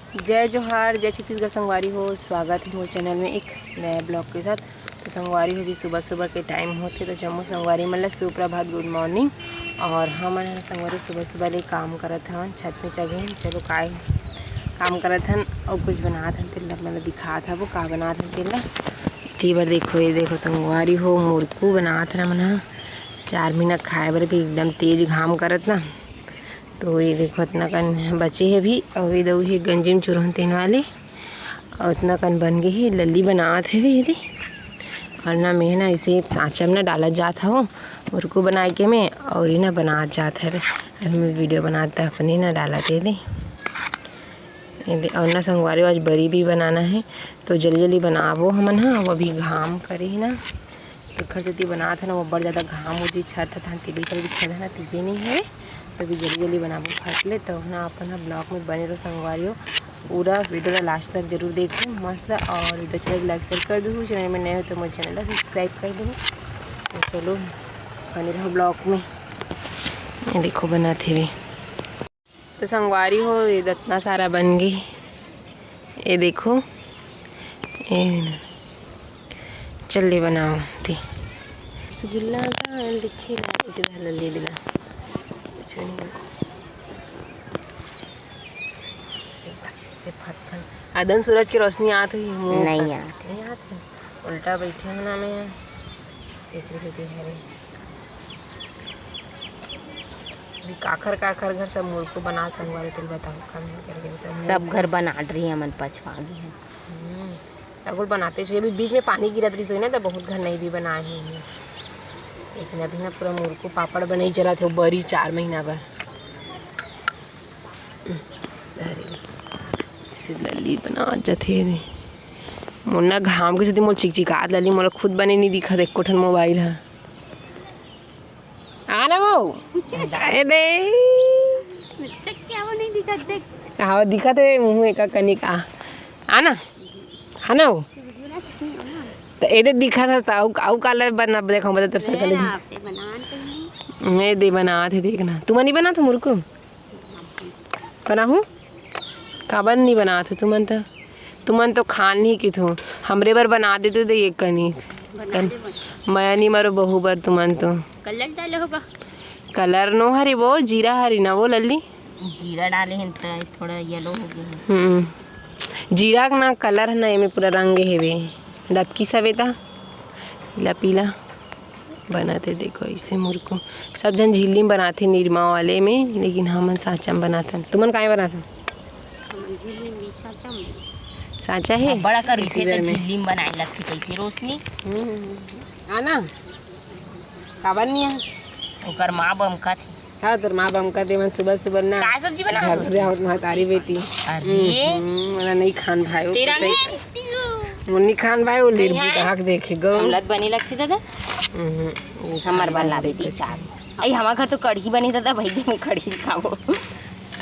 जय जोहार, जय छत्तीसगढ़। संगवारी हो, स्वागत है मोर चैनल में एक नए ब्लॉग के साथ। तो संगवारी हो भी सुबह सुबह के टाइम होते तो जम्मू संगवारी मतलब सुप्रभात, गुड मॉर्निंग। और हम संगवारी सुबह सुबह ले काम करत हन, छत में चढ़े। चलो काय काम करत हन और कुछ बनात हन तेला मतलब दिखात हन वो का बनात हन तेला। कई बार देखो ये देखो संगवारी हो मुरकू बनात हन मन 4 महीना खाए बर भी एकदम तेज घाम करत ना। तो ये देखो इतना कन बचे है भी और ये दऊ है गंजिम चूरन तेन वाले और इतना कन बन गई है लल्ली बनात है भी यदि। और ना मैं ना इसे सांचा में ना डालत जात हूँ मुरकू बनाए के मैं और ये ना बनात जात है अभी मैं वीडियो बनाता अपने ना डाला थे दे। और ना संगवारी आज बरी भी बनाना है तो जल्दी जल्दी बनावो हमन हाँ वो अभी घाम करे ना तो घर से बनात है ना वो बड़ ज़्यादा घाम हो जी छत था तिली कर भी छत है ना तिली नहीं है तो भी जल्दी जल्दी बनाबो फट ले तो ना अपन ब्लॉग में बने रहो संगवारियों। पूरा वीडियो ला लास्ट तक जरूर देखो मस्त। और वीडियो अच्छा लगे लाइक शेयर कर दो, चैनल में नए हो तो मेरे चैनल को सब्सक्राइब कर दो। तो चलो बने रहो ब्लॉग में। ये देखो बनाते हुए तो संगवारी हो ये इतना सारा बन गई। ये देखो ये चल्ले बनाओ थी रसगुल्ला का लिखे इसे लल्ली बिना आदन सूरज की रोशनी आती है नहीं आती उल्टा बैठे हैं ना मैं काखर काखर घर सब मुर्को बना संगवारी तुम बताओ कम सब घर बना रही है मन पछवा गई है सब बनाते चाहिए। अभी बीच में पानी गिरत रही सोई ना तो बहुत घर नहीं भी बनाए हैं लेकिन अभी ना पूरा मुर्को पापड़ बने चला थे बरी 4 महीना भर। लल्ली बना जाते मुन्ना घाम के साथ मोल चिकचिकात लल्ली मोला खुद बने नहीं दिखा एक कोठन मोबाइल है आना वो अरे दे क्या वो नहीं दिखा देख कहाँ दिखा थे मुँह एक कनी का आना है ना वो तो ये दिखा था आउ काला बना देखो बता तेरे सर्कल मैं दे बना थे देखना तुम नहीं बना था मुर्को बना हूँ काबर नहीं बना थे तुमन तो खान ही की थो हमरे बार बना देते थे एक कनी मैं नहीं मारो बहू बार तुमन तो कलर डाले होगा कलर नो हरी वो जीरा हरी ना वो लल्ली जीरा डाले हैं तो थोड़ा येलो हो गया जीरा ना कलर है ना में पूरा रंग है वे डबकी सवेता पीला पीला बनाते देखो इसे मुर्को सब जन झीली में बनाते निरमा वाले में लेकिन हम साँचा में बनाते तुमन कहाँ बनाते साँचा है बड़ा कर झीली में बनाए लगती कैसे रोशनी आना काबर नहीं है ओकर माँ बमका थी हाँ तो माँ बमका दे मन सुबह सुबह ना का सब्जी बना महतारी बेटी अरे मेरा नहीं खान भाई तेरा मुन्नी खान भाई वो लीड ढाक देखे गो हमलत बनी लगती दादा हमार बना बेटी चार आई हमार घर तो कढ़ी बनी दादा भाई दे में कढ़ी खाओ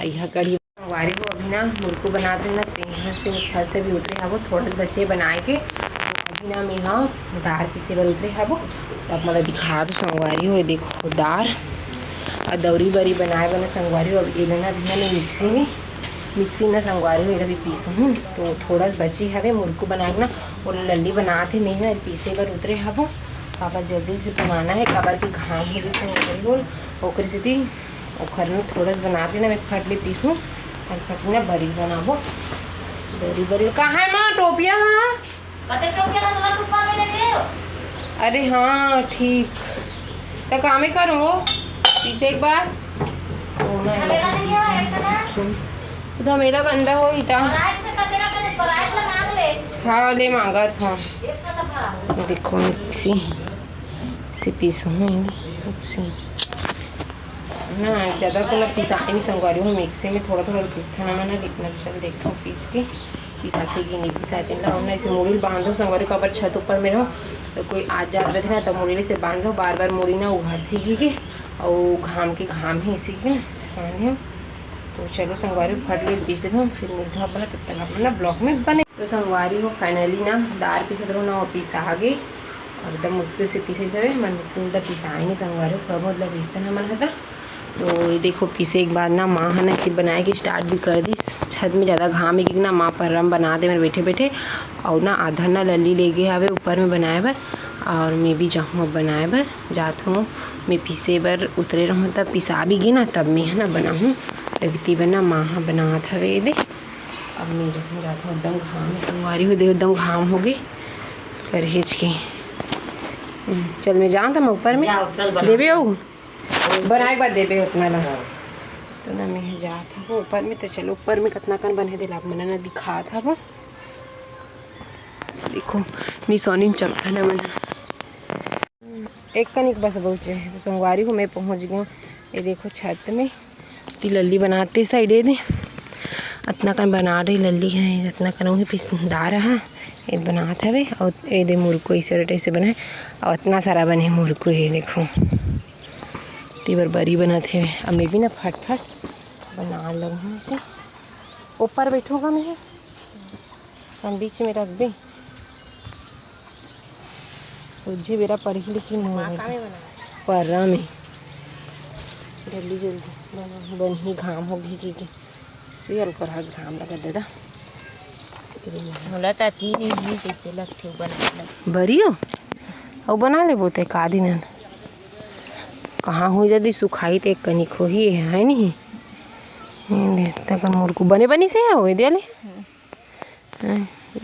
यहाँ कढ़ी वारी को अभी ना मुर्को बनाते ना यहाँ से वो छत से भी उतरे है वो थोड़ा बचे बनाए के अभी ना मैं हाँ दार पीसे बार उतरे है वो अब मतलब दिखा दो संगवारी हो देखो दार और दौरी बरी बनाए बना संगवारी हो अब ना भी ना मिक्सी ना संगवारी हो भी पीसूँ हूँ तो थोड़ा सा बची है मुर्को बना के ना और लल्ली बनाते मैं ना पीसे बार उतरे है वो पापा जल्दी से बनाना है कबर की घाम हो जैसे संगवारी हो ओकरे से थी ओखर में थोड़ा सा बनाते ना मैं फटले पीसूँ और फटले ना बरी बनाबो दौरी बरी कहाँ है माँ टोपिया हाँ अरे हाँ ठीक तो काम ही करो पीसे एक बार तो मेरा गंदा हो इटा हाँ ले मांगा था देखो मिक्सी से पीसूँ मिक्सी ना ज़्यादा तो मैं पिसा नहीं संगवारी हूँ मिक्सी में थोड़ा थोड़ा पीसता ना मैंने कितना चल देखता हूँ पीस के पिसाते कि नहीं पिसाते ना इसे मुड़ी बांधो संगवारी का ऊपर छत ऊपर में रहो तो कोई आज जा रहे थे ना तो मुड़ी से बांध लो बार बार मुड़ी ना उघाड़ती की और घाम के घाम है इसी के बांधे तो चलो संगवारी फट ले पीस देता हूँ फिर मिलता हूँ अपना तब तक अपना ब्लॉग में बने। तो संगवारी हो फाइनली ना दाल पीसा दो ना वो पिसा गई और एकदम मुश्किल से पीसे सब मन मिक्सी में पिसा ही नहीं संगवारी थोड़ा बहुत पीसता ना मन था तो ये देखो पीसे के बाद ना माँ है ना खीर बनाए के स्टार्ट भी कर दी। छत में ज़्यादा घाम है कि ना माँ परम बना दे मेरे बैठे बैठे। और ना आधा ना लल्ली ले गए हवे ऊपर में बनाए बर, और मैं भी जाऊँ अब बनाए बर जात हूँ। मैं पीसे बर उतरे रहूँ तब पिसा भी गई ना तब मैं है ना बनाऊँ। अभी तीबर ना माँ बनात हवे ये दे। अब मैं जाऊँ जाता हूँ, एकदम घाम में संगवारी हो दे, एकदम घाम हो गई कर हिच के। चल मैं जाऊँ तो मैं ऊपर में देवे हो बनाए के बाद देवे उतना ला तो ना मैं जाता हूँ ऊपर में। तो चलो ऊपर में कितना कन बने दे मैंने ना दिखा था वो देखो निशानी चमका ना मैंने एक कनिक बस पहुँचे तो सोमवारी को मैं पहुँच गई। ये देखो छत में ती लल्ली बनाते साइडे दे इतना कन बना रही लल्ली है, इतना कन वही पिसदा रहा ये बनात हवे। और ये दे मुर्को ऐसे ऐसे बनाए और इतना सारा बने मुर्को। ये देखो तीबर बरी बनत है। अब मैं भी ना फटफट बना लगूँ इसे। ऊपर बैठूँगा मैं हम बीच में रख दे तुझे मेरा पढ़ी लिखी पर्रा में जल्दी जल्दी बन ही घाम हो गई जी सील कर घाम लगा दादा होला त तीन ही जैसे लगथे बना बरी हो और बना ले बोते का दिन कहाँ हो जल्दी सुखाई तो एक कनिक हो ही है नहीं तक मुर्कू बने बनी से हो दे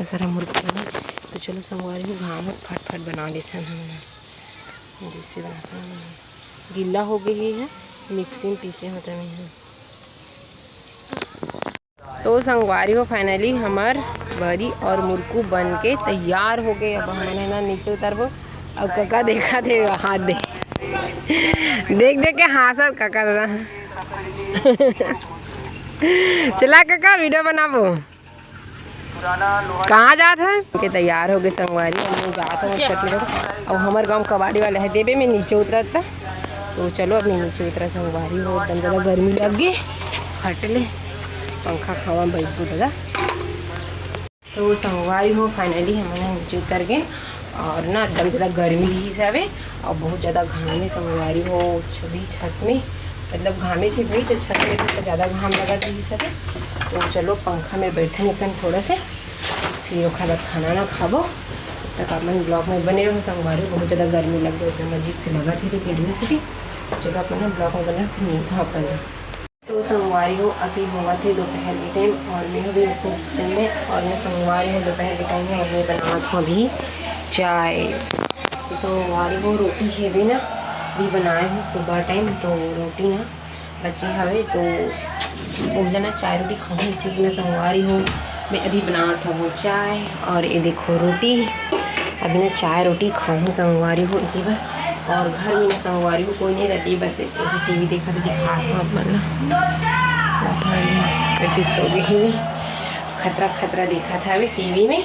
सारा मुर्कू बने। तो चलो संगवारी को घाम फट फट बना लेते हैं जिससे बनाता हूँ। गीला हो गई है मिक्सी में पीसे होता नहीं। तो संगवारी को फाइनली हमार बरी और मुर्कू बन के तैयार हो गए। अब हमने ना नीचे उतरबो। अब काका देखा थे हाथ दे देख देख के हंसत काका दादा चला काका वीडियो बनाबो कहाँ जात है के तैयार हो गए संगवारी। हम जात हूँ और हमारे गाँव कबाड़ी वाला है देवे में नीचे उतरता। तो चलो अब मैं नीचे उतरा संगवारी हो एकदम ज़्यादा गर्मी लग गई हट ले पंखा खावा बैठ गो दादा। तो संगवारी हो फाइनली हमारे नीचे उतर गए और ना एकदम ज़्यादा गर्मी ही हिसाब है और बहुत ज़्यादा घामे संगवारी हो छवि छत में मतलब घामे से भाई तो छत में तो ज़्यादा घाम लगा था हिसाब है। तो चलो पंखा में बैठे निकल थोड़ा से फिर ओखा बाद खाना ना खाबो तक अपन ब्लॉग में बने रहो। संगवारी बहुत ज़्यादा गर्मी लग गई एकदम अजीब से लगा थी गर्मी से भी। चलो अपन ब्लॉग में बना फिर नहीं था अपन। तो संगवारी हो अभी हुआ थे दोपहर के टाइम और मैं अभी अपने किचन में और मैं संगवारी हो दोपहर के टाइम में और मैं बना था अभी चाय। तो संगवारी हो रोटी है भी ना भी बनाए हूँ सुबह टाइम। तो रोटी ना बची हवे तो बोला ना चाय रोटी खाऊँ इसी की ना संगवारी हो मैं अभी बना था वो चाय। और ये देखो रोटी अभी ना चाय रोटी खाऊँ संगवारी हो इतनी बार। और घर में ना संगवारी को कोई नहीं रहती बस टीवी देखा तो दिखा कैसे सो गई खतरा खतरा देखा था अभी टीवी में।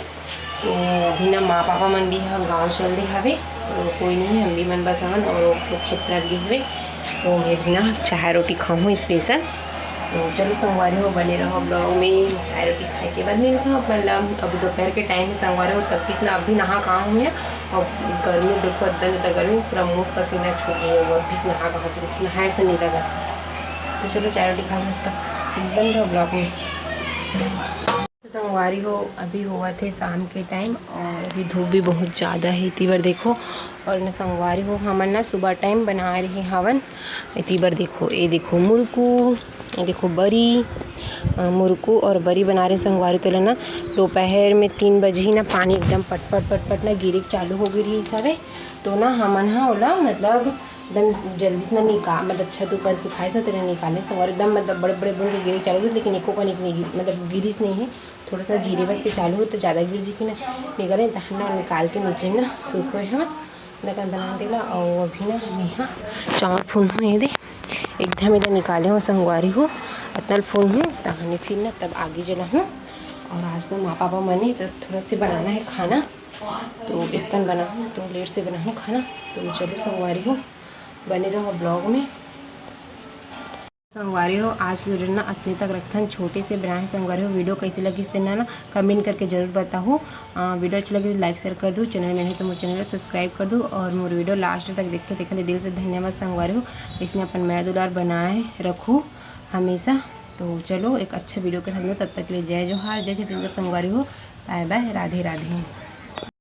तो अभी ना माँ पापा मन भी हाँ गाँव चल रहे हवे तो कोई नहीं हम भी मन बस हन और खतरा भी हुए। तो मैं भी ना चाय रोटी खाऊँ स्पेशल। तो चलो संगवारी हो बने रहो ब्लॉग में। चाय रोटी खाए के बाद नहीं था मतलब अब दोपहर के टाइम में संगवारी हो तब किस ना अभी नहा कहाँ हुई है और गर्मी देखो एकदम ज़्यादा गर्मी पूरा मुँह पसीना छूट गया और भी नहा कहाँ तो नहाए से नहीं लगा। तो चलो चाय रोटी खाओ तक बन रहो ब्लॉग में। संगवारी हो अभी हुआ थे शाम के टाइम और अभी धूप भी बहुत ज़्यादा है इतनी बार देखो। और न संगवारी हो हम ना सुबह टाइम बना रहे हवन इतनी बार देखो ये देखो मुर्कू ये देखो बरी मुर्कू और बरी बना रहे संगवारी। तो ना दोपहर में 3 बजे ही ना पानी एकदम पट ना गिरे चालू हो गई रही सब है। तो ना हमन हाँ ओला मतलब एकदम जल्दी से ना निकाल मतलब छत ऊपर सुखाए था तेरे निकाले संगवारी एकदम मतलब बड़े बड़े बूंद के गिरे चालू हुई लेकिन एको का नहीं मतलब गिरीस नहीं है थोड़ा सा गिरे बस के चालू हो तो ज़्यादा गिर जी की ना निकले तो हम ना निकाल के नीचे ना सूखे हम लगन बना देला। और अभी ना यहाँ चावल फूल हूँ ये दे एकदम इधर निकाले हूँ संगवारी हो इतना फूल हूँ तहने फिर ना तब आगे जला हूँ। और आज तो माँ पापा मने तो थोड़ा से बनाना है खाना तो इतना बना हूँ तो लेट से बना हूँ खाना। तो चलो संगवारी हो बने रहो ब्लॉग में। संगवारी हो आज की वीडियो ना अच्छे तक रखन छोटे से बनाए संगवारी हो। वीडियो कैसी लगी इस दिन ना कमेंट करके जरूर बताओ। वीडियो अच्छी लगी तो लाइक शेयर कर दूँ, चैनल में नहीं तो मोर चैनल सब्सक्राइब कर दूँ और मोर वीडियो लास्ट तक देखते दिल से धन्यवाद संगवारी हो। इसने अपन मैं दुलार बनाए रखूँ हमेशा। तो चलो एक अच्छा वीडियो के साथ में, तब तक के लिए जय जोहार, जय छत्तीसगढ़ संगवारी हो। Bye bye, Radhe Radhe.